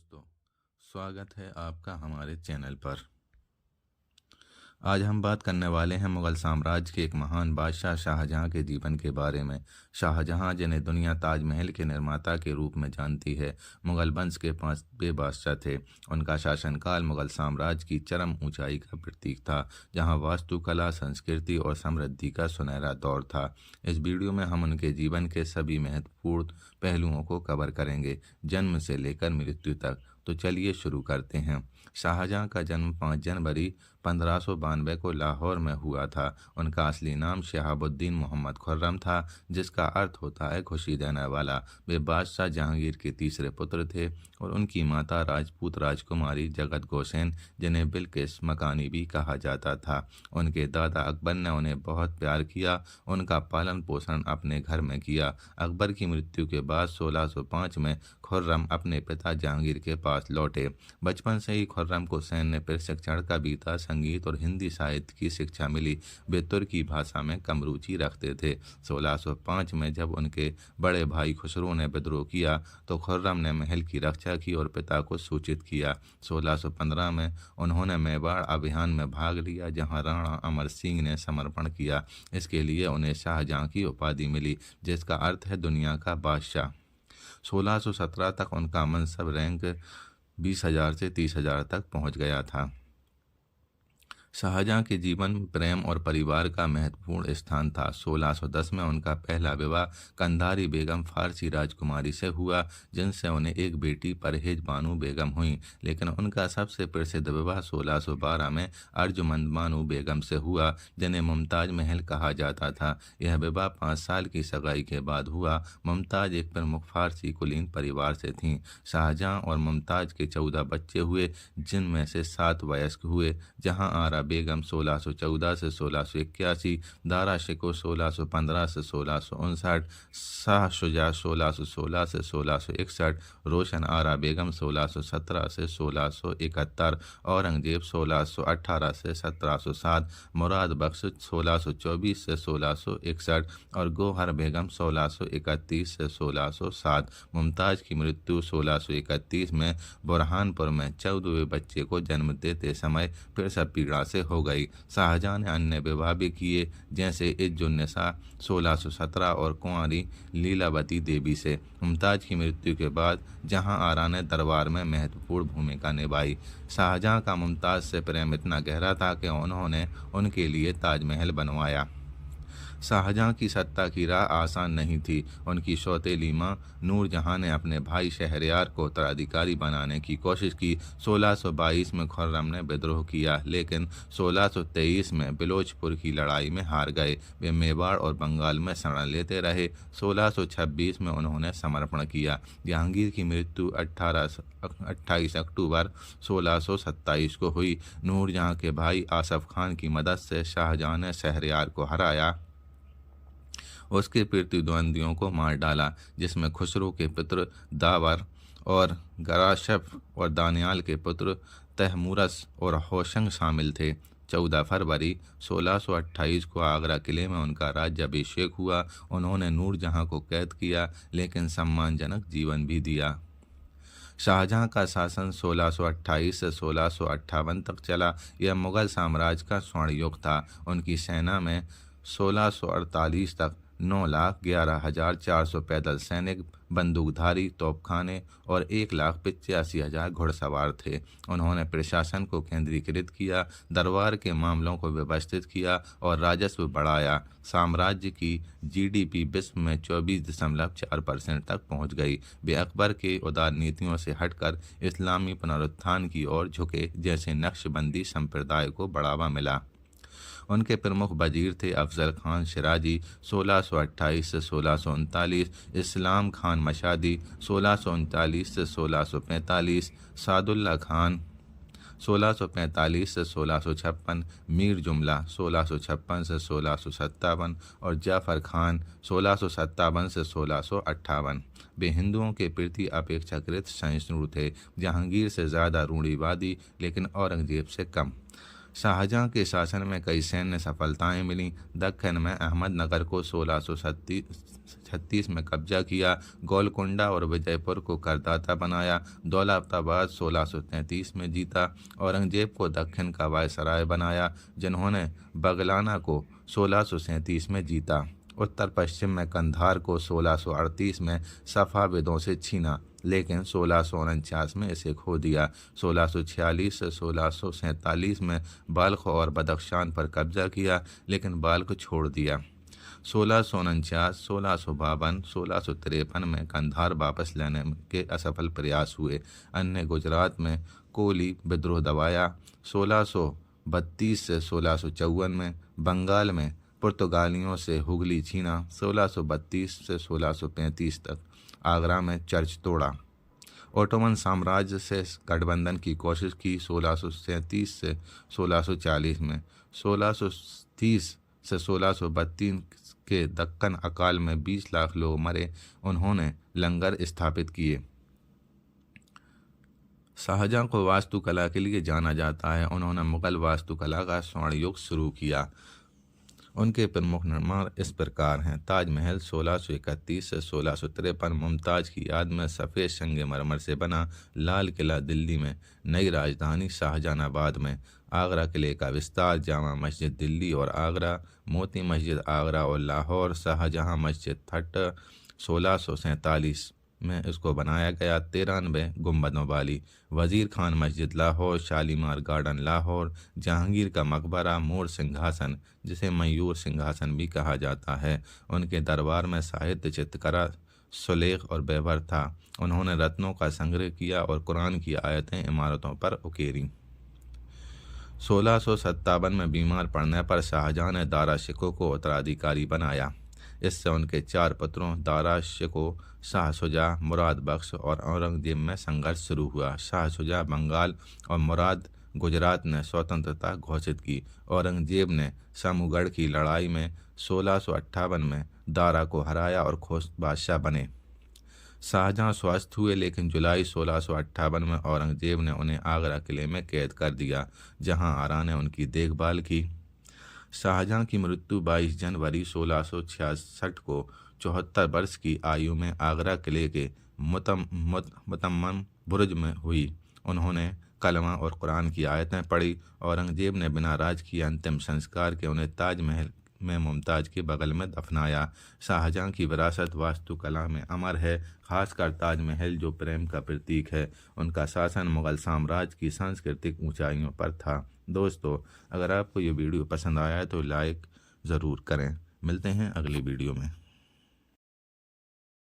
दोस्तों, स्वागत है आपका हमारे चैनल पर। आज हम बात करने वाले हैं मुग़ल साम्राज्य के एक महान बादशाह शाहजहां के जीवन के बारे में। शाहजहां, जिन्हें दुनिया ताजमहल के निर्माता के रूप में जानती है, मुग़ल वंश के पांचवें बादशाह थे। उनका शासनकाल मुग़ल साम्राज्य की चरम ऊंचाई का प्रतीक था, जहां वास्तुकला, संस्कृति और समृद्धि का सुनहरा दौर था। इस वीडियो में हम उनके जीवन के सभी महत्वपूर्ण पहलुओं को कवर करेंगे, जन्म से लेकर मृत्यु तक। तो चलिए शुरू करते हैं। शाहजहां का जन्म 5 जनवरी 1592 को लाहौर में हुआ था। उनका असली नाम शहाबुद्दीन मोहम्मद खुर्रम था, जिसका अर्थ होता है खुशी देने वाला। वे बादशाह जहांगीर के तीसरे पुत्र थे और उनकी माता राजपूत राजकुमारी जगत गोसेन, जिन्हें बिल्किस मकानी भी कहा जाता था। उनके दादा अकबर ने उन्हें बहुत प्यार किया। उनका पालन पोषण अपने घर में किया। अकबर की मृत्यु के बाद 1605 में खुर्रम अपने पिता जहांगीर के पास लौटे। बचपन से ही खुर्रम को सैन्य प्रशिक्षण का भी था। संगीत और हिंदी साहित्य की शिक्षा मिली। वे तुर्की भाषा में कम रुचि रखते थे। 1605 में जब उनके बड़े भाई खुसरो ने विद्रोह किया तो खुर्रम ने महल की रक्षा की और पिता को सूचित किया। 1615 में उन्होंने मेवाड़ अभियान में भाग लिया, जहां राणा अमर सिंह ने समर्पण किया। इसके लिए उन्हें शाहजहां की उपाधि मिली, जिसका अर्थ है दुनिया का बादशाह। 1617 तक उनका मनसब रैंक 20,000 से 30,000 तक पहुंच गया था। शाहजहां के जीवन में प्रेम और परिवार का महत्वपूर्ण स्थान था। 1610 में उनका पहला विवाह कंधारी बेगम फारसी राजकुमारी से हुआ, जिनसे उन्हें एक बेटी परहेज बानो बेगम हुई। लेकिन उनका सबसे प्रसिद्ध विवाह 1612 में अर्जुमंद बानो बेगम से हुआ, जिन्हें मुमताज महल कहा जाता था। यह विवाह 5 साल की सगाई के बाद हुआ। मुमताज एक प्रमुख फारसी कुलीन परिवार से थीं। शाहजहां और मुमताज के 14 बच्चे हुए, जिनमें से 7 वयस्क हुए। जहां आरा बेगम 1614 से 1681, दारा शिको 1615 से 1659, शाह शुजा 1616 से 1661, रोशन आरा बेगम 1617 से 1671, औरंगजेब 1618 से 1707, मुराद बख्श 1624 से 1661 और गोहर बेगम 1631 से 1607। मुमताज की मृत्यु 1631 में बुरहानपुर में 14वें बच्चे को जन्म देते समय प्रसव पीड़ा से हो गई। शाहजहां ने अन्य विवाह भी किए, जैसे इज्जुन्निसा 1617 और कुंवारी लीलावती देवी से। मुमताज की मृत्यु के बाद जहां आरा ने दरबार में महत्वपूर्ण भूमिका निभाई। शाहजहां का मुमताज से प्रेम इतना गहरा था कि उन्होंने उनके लिए ताजमहल बनवाया। शाहजहां की सत्ता की राह आसान नहीं थी। उनकी सौतेली मां नूरजहां ने अपने भाई शहरयार को उत्तराधिकारी बनाने की कोशिश की। 1622 में खुर्रम ने विद्रोह किया, लेकिन 1623 में बिलोचपुर की लड़ाई में हार गए। वे मेवाड़ और बंगाल में शरण लेते रहे। 1626 में उन्होंने समर्पण किया। जहांगीर की मृत्यु 28 अक्टूबर 1627 को हुई। नूरजहां के भाई आसफ खान की मदद से शाहजहां ने शहरयार को हराया। उसके प्रतिद्वंदियों को मार डाला, जिसमें खुसरो के पुत्र दावर और गराशफ और दानियाल के पुत्र तहमुरस और होशंग शामिल थे। 14 फरवरी 1628 को आगरा किले में उनका राज्याभिषेक हुआ। उन्होंने नूरजहां को कैद किया, लेकिन सम्मानजनक जीवन भी दिया। शाहजहां का शासन 1628 से 1658 तक चला। यह मुगल साम्राज्य का स्वर्ण युग था। उनकी सेना में 1648 तक 9,11,400 पैदल सैनिक, बंदूकधारी, तोपखाने और 1,85,000 घुड़सवार थे। उन्होंने प्रशासन को केंद्रीकृत किया, दरबार के मामलों को व्यवस्थित किया और राजस्व बढ़ाया। साम्राज्य की जीडीपी विश्व में 24.4% तक पहुंच गई। वे अकबर के उदार नीतियों से हटकर इस्लामी पुनरुत्थान की ओर झुके, जैसे नक्शबंदी संप्रदाय को बढ़ावा मिला। उनके प्रमुख वजीर थे अफजल खान शिराजी 1628 से 1639, इस्लाम खान मशादी 1639 से 1645, सादुल्ला खान 1645 से 1656, मीर जुमला 1656 से 1657 और जाफ़र खान 1657 से 1658। वे हिंदुओं के प्रति अपेक्षाकृत सहिष्णु थे। जहांगीर से ज़्यादा रूढ़िवादी, लेकिन औरंगजेब से कम। शाहजहां के शासन में कई सैन्य सफलताएं मिलीं। दक्कन में अहमदनगर को 1636 में कब्जा किया, गोलकुंडा और विजयपुर को करदाता बनाया, दौलताबाद 1633 में जीता, औरंगजेब को दक्कन का वायसराय बनाया, जिन्होंने बगलाना को 1637 में जीता। उत्तर पश्चिम में कंधार को 1638 में सफ़ाविदों से छीना, लेकिन 1649 में इसे खो दिया। 1646 से 1647 में बल्ख और बदख्शान पर कब्जा किया, लेकिन बल्ख छोड़ दिया। 1649, 1652, 1653 में कंधार वापस लेने के असफल प्रयास हुए। अन्य गुजरात में कोली विद्रोह दबाया। 1632 से 1654 में बंगाल में पुर्तगालियों से हुगली छीना। 1632 से 1635 तक आगरा में चर्च तोड़ा। ओटोमन साम्राज्य से गठबंधन की कोशिश की। 1637 से 1640 में 1630 से 1632 के दक्कन अकाल में 20 लाख लोग मरे। उन्होंने लंगर स्थापित किए। शाहजहां को वास्तुकला के लिए जाना जाता है। उन्होंने मुगल वास्तुकला का स्वर्ण युग शुरू किया। उनके प्रमुख निर्माण इस प्रकार हैं। ताजमहल 1631 से 1653 मुमताज़ की याद में सफ़ेद संगमरमर से बना। लाल किला दिल्ली में। नई राजधानी शाहजहानाबाद में। आगरा किले का विस्तार। जामा मस्जिद दिल्ली और आगरा। मोती मस्जिद आगरा और लाहौर। शाहजहां मस्जिद थट 1647 में इसको बनाया गया, 93 गुंबदों वाली। वज़ीर खान मस्जिद लाहौर। शालीमार गार्डन लाहौर। जहांगीर का मकबरा मोर सिंहासन, जिसे मयूर सिंहासन भी कहा जाता है। उनके दरबार में साहित्य, चित्रकला, सुलेख और व्यवहार था। उन्होंने रत्नों का संग्रह किया और कुरान की आयतें इमारतों पर उकेरी। 1657 में बीमार पड़ने पर शाहजहां ने दारा शिकोह को उत्तराधिकारी बनाया। इससे उनके 4 पुत्रों दारा शिकोह, शाह शुजा, मुराद बख्श और औरंगजेब में संघर्ष शुरू हुआ। शाह शुजा बंगाल और मुराद गुजरात ने स्वतंत्रता घोषित की। औरंगजेब ने सामूगढ़ की लड़ाई में 1658 में दारा को हराया और खोज बादशाह बने। शाहजहां स्वस्थ हुए, लेकिन जुलाई 1658 में औरंगजेब ने उन्हें आगरा किले में कैद कर दिया, जहां आरा ने उनकी देखभाल की। शाहजहां की मृत्यु 22 जनवरी 1666 को 74 वर्ष की आयु में आगरा किले के मुतम्मम बुर्ज में हुई। उन्होंने कलमा और कुरान की आयतें पढ़ी। औरंगजेब ने बिना राज किए अंतिम संस्कार के उन्हें ताजमहल में मुमताज़ के बगल में दफनाया। शाहजहां की विरासत वास्तुकला में अमर है, खासकर ताजमहल जो प्रेम का प्रतीक है। उनका शासन मुगल साम्राज्य की सांस्कृतिक ऊंचाइयों पर था। दोस्तों, अगर आपको ये वीडियो पसंद आया है तो लाइक ज़रूर करें। मिलते हैं अगली वीडियो में।